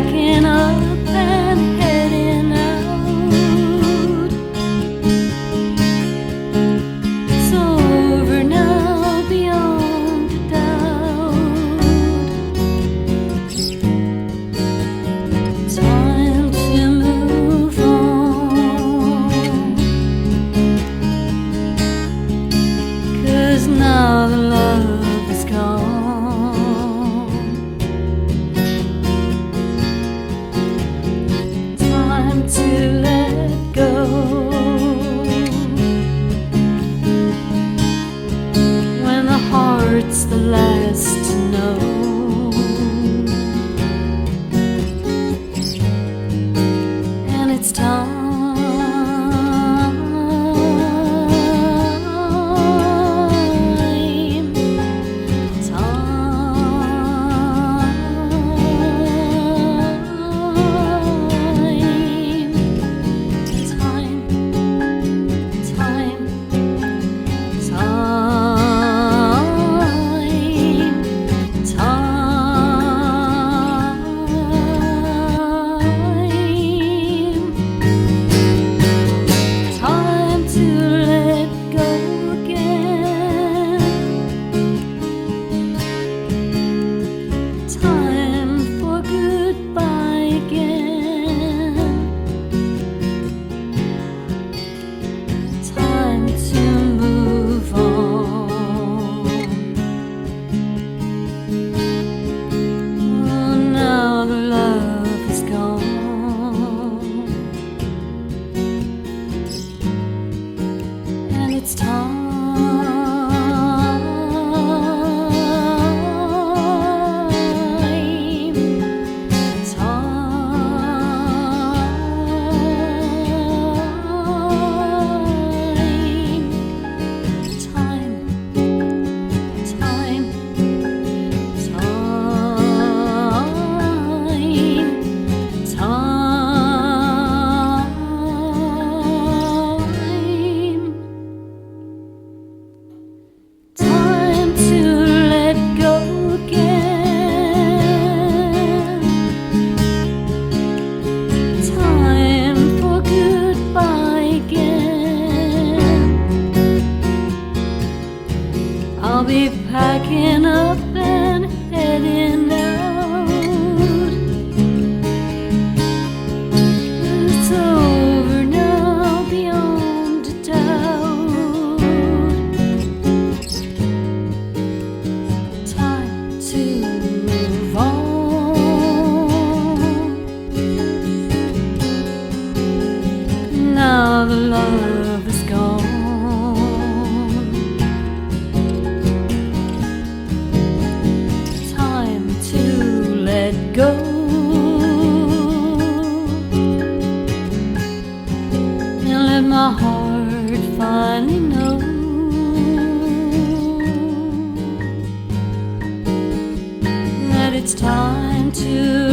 packing up and heading out. It's over now beyond a doubt. Time to move on, 'cause now the love is gone. To let go, when the heart's the last to know. And it's time, it's time, I'll be packing up and heading out. It's over now beyond a doubt. Time to move on. Now the love is gone. Go and let my heart finally know that it's time to